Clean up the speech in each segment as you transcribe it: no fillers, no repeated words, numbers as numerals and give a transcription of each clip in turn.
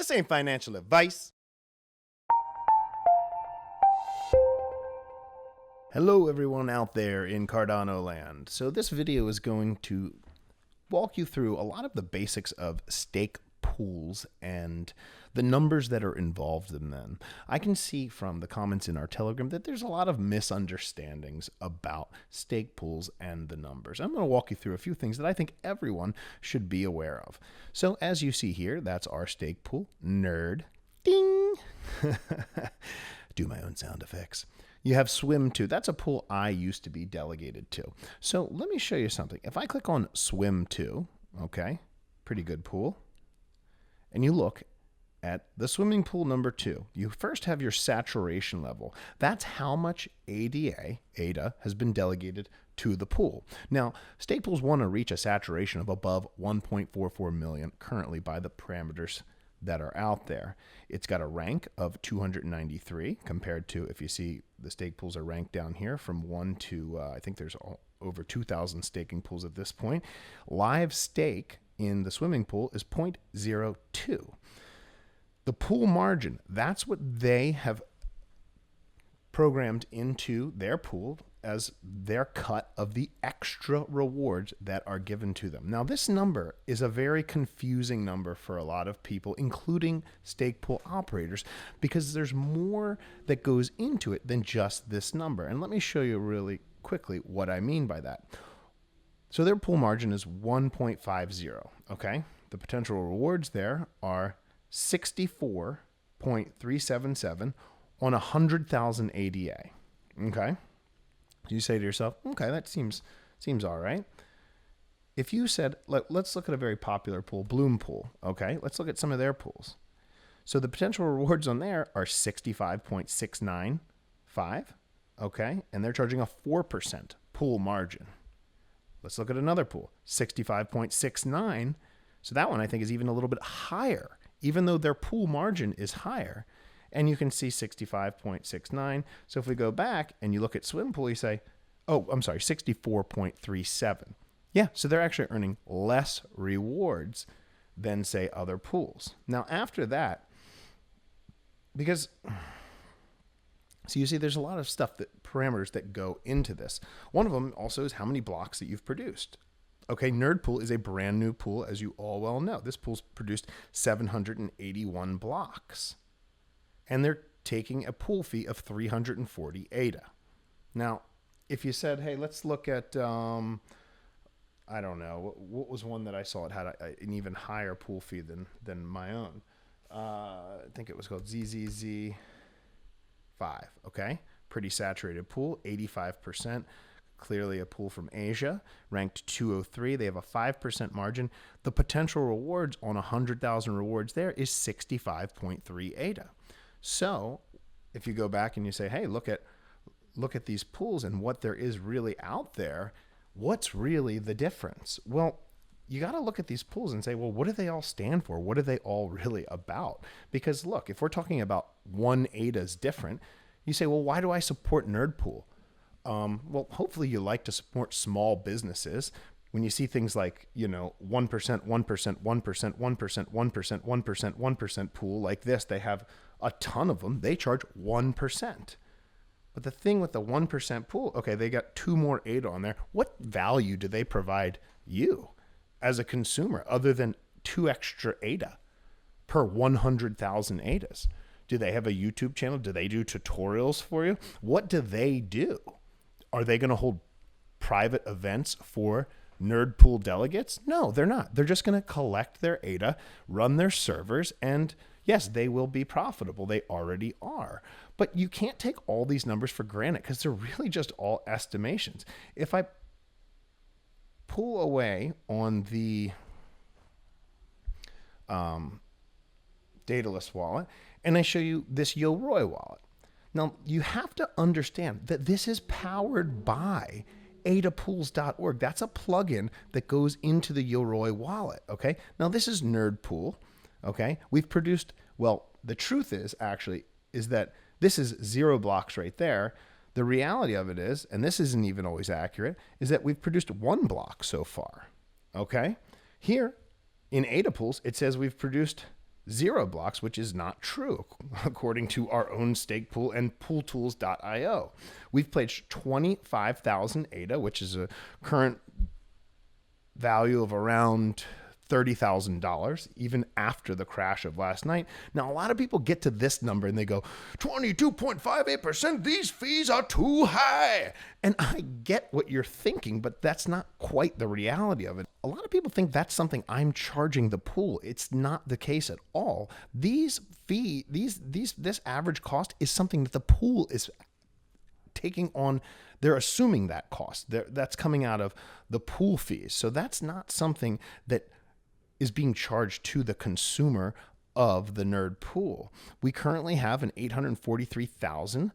this ain't financial advice. Hello everyone out there in Cardano land. So this video is going to walk you through a lot of the basics of stake pools and the numbers that are involved in them. I can see from the comments in our Telegram that there's a lot of misunderstandings about stake pools and the numbers. I'm going to walk you through a few things that I think everyone should be aware of. So as you see here, that's our stake pool, nerd, ding. Do my own sound effects. You have Swim 2. That's a pool I used to be delegated to. So let me show you something. If I click on Swim 2, okay, pretty good pool, and you look at the swimming pool number 2, you first have your saturation level. That's how much ADA has been delegated to the pool. Now, stake pools want to reach a saturation of above 1.44 million currently by the parameters that are out there. It's got a rank of 293 compared to, if you see, the stake pools are ranked down here from 1 to, I think there's over 2,000 staking pools at this point. Live stake in the swimming pool is 0.02. The pool margin, that's what they have programmed into their pool as their cut of the extra rewards that are given to them. Now, this number is a very confusing number for a lot of people, including stake pool operators, because there's more that goes into it than just this number. And let me show you really quickly what I mean by that. So their pool margin is 1.50, okay? The potential rewards there are 64.377 on 100,000 ADA, okay? You say to yourself, okay, that seems all right. If you said, let's look at a very popular pool, Bloom Pool, okay? Let's look at some of their pools. So the potential rewards on there are 65.695, okay? And they're charging a 4% pool margin. Let's look at another pool, 65.69. So that one I think is even a little bit higher, even though their pool margin is higher. And you can see 65.69. So if we go back and you look at Swim Pool, you say, oh, I'm sorry, 64.37. Yeah, so they're actually earning less rewards than, say, other pools. Now, after that, because, so you see there's a lot of stuff, that parameters that go into this. One of them also is how many blocks that you've produced. Okay, Nerd Pool is a brand new pool, as you all well know. This pool's produced 781 blocks. And they're taking a pool fee of 340 ADA. Now, if you said, hey, let's look at, I don't know, what was one that I saw? It had an even higher pool fee than my own. I think it was called ZZZ5, okay? Pretty saturated pool, 85%. Clearly a pool from Asia, ranked 203. They have a 5% margin. The potential rewards on 100,000 rewards there is 65.3 ADA. So if you go back and you say, hey, look at these pools and what there is really out there, what's really the difference? Well, you got to look at these pools and say, well, what do they all stand for? What are they all really about? Because look, if we're talking about one ADA's different, you say, well, why do I support Nerd Pool? Well, hopefully you like to support small businesses. When you see things like, 1%, 1%, 1%, 1%, 1%, 1%, 1%, 1% pool like this, they have a ton of them. They charge 1%. But the thing with the 1% pool, okay, they got 2 more ADA on there. What value do they provide you as a consumer other than 2 extra ADA per 100,000 ADAs? Do they have a YouTube channel? Do they do tutorials for you? What do they do? Are they going to hold private events for Nerd Pool delegates? No, they're not. They're just going to collect their ADA, run their servers, and yes, they will be profitable. They already are. But you can't take all these numbers for granted because they're really just all estimations. If I pull away on the Daedalus wallet and I show you this Yoroi wallet, now you have to understand that this is powered by adapools.org. That's a plugin that goes into the Yoroi wallet, okay? Now this is Nerd Pool, okay? We've produced, well, the truth is that this is 0 blocks right there. The reality of it is, and this isn't even always accurate, is that we've produced 1 block so far, okay? Here in ADA Pools, it says we've produced 0 blocks, which is not true, according to our own stake pool and pooltools.io. We've pledged 25,000 ADA, which is a current value of around $30,000, even after the crash of last night. Now, a lot of people get to this number and they go, 22.58%, these fees are too high. And I get what you're thinking, but that's not quite the reality of it. A lot of people think that's something I'm charging the pool. It's not the case at all. This average cost is something that the pool is taking on. They're assuming that cost. That's coming out of the pool fees. So that's not something that is being charged to the consumer of the nerd pool. We currently have an 843,000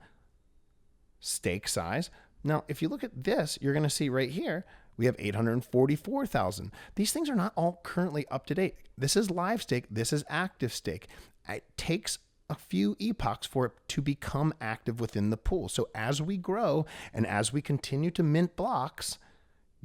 stake size. Now, if you look at this, you're going to see right here, we have 844,000. These things are not all currently up to date. This is live stake. This is active stake. It takes a few epochs for it to become active within the pool. So as we grow and as we continue to mint blocks,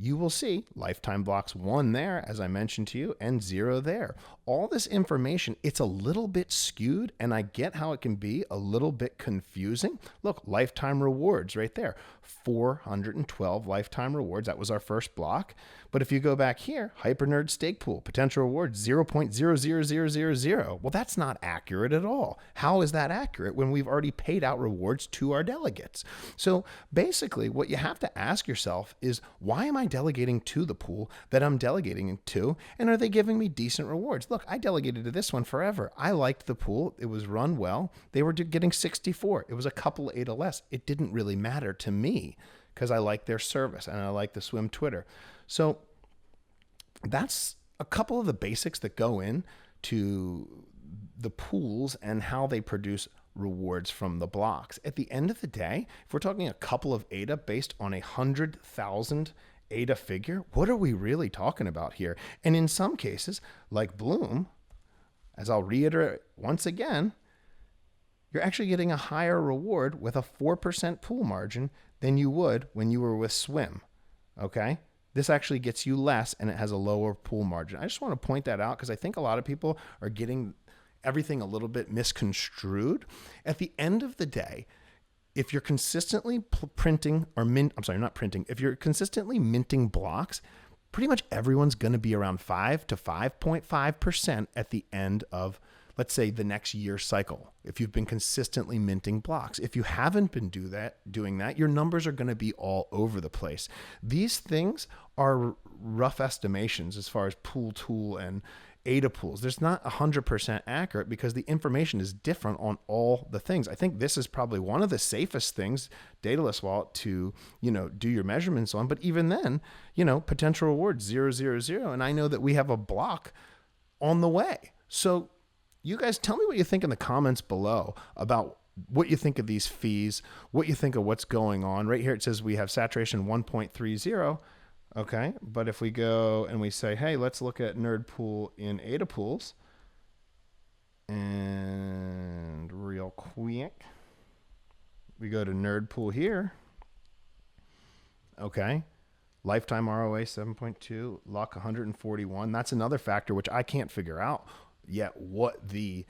you will see lifetime blocks 1 there, as I mentioned to you, and 0 there. All this information, it's a little bit skewed, and I get how it can be a little bit confusing. Look, lifetime rewards right there, 412 lifetime rewards. That was our first block. But if you go back here, Hypernerd Stake Pool, potential rewards 0.00000. Well, that's not accurate at all. How is that accurate when we've already paid out rewards to our delegates? So basically, what you have to ask yourself is, why am I delegating to the pool that I'm delegating to, and are they giving me decent rewards? Look, I delegated to this one forever. I liked the pool. It was run well. They were getting 64. It was a couple ADA less. It didn't really matter to me because I like their service and I like the swim Twitter. So that's a couple of the basics that go in to the pools and how they produce rewards from the blocks. At the end of the day, if we're talking a couple of ADA based on 100,000 ADA figure, what are we really talking about here? And in some cases, like Bloom, as I'll reiterate once again, you're actually getting a higher reward with a 4% pool margin than you would when you were with Swim, okay? This actually gets you less and it has a lower pool margin. I just want to point that out because I think a lot of people are getting everything a little bit misconstrued. At the end of the day, if you're consistently if you're consistently minting blocks, pretty much everyone's going to be around 5 to 5.5% at the end of, let's say, the next year cycle. If you've been consistently minting blocks, if you haven't been doing that, your numbers are going to be all over the place. These things are rough estimations as far as pool tool and ADA pools. There's not 100% accurate because the information is different on all the things. I think this is probably one of the safest things, Daedalus Wallet, to, do your measurements on. But even then, potential reward 000. And I know that we have a block on the way. So you guys tell me what you think in the comments below about what you think of these fees, what you think of what's going on. Right here it says we have saturation 1.30. Okay, but if we go and we say, hey, let's look at Nerd Pool in ADA pools, and real quick, we go to Nerd Pool here. Okay, lifetime ROA 7.2, luck 141. That's another factor which I can't figure out yet what the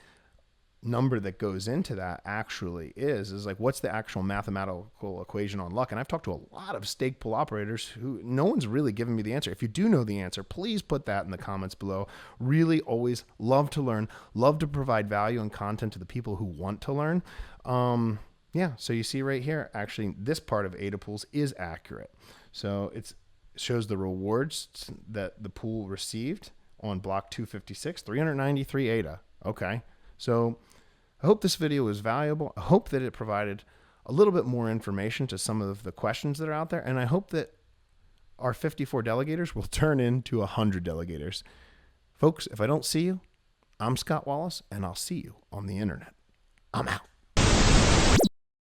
number that goes into that actually is like, what's the actual mathematical equation on luck? And I've talked to a lot of stake pool operators who no one's really given me the answer. If you do know the answer, please put that in the comments below. Really always love to learn, love to provide value and content to the people who want to learn. Yeah, so you see right here, actually this part of ADA pools is accurate. So it shows the rewards that the pool received on block 256, 393 ADA. Okay, so I hope this video was valuable. I hope that it provided a little bit more information to some of the questions that are out there. And I hope that our 54 delegators will turn into 100 delegators. Folks, if I don't see you, I'm Scott Wallace, and I'll see you on the internet. I'm out.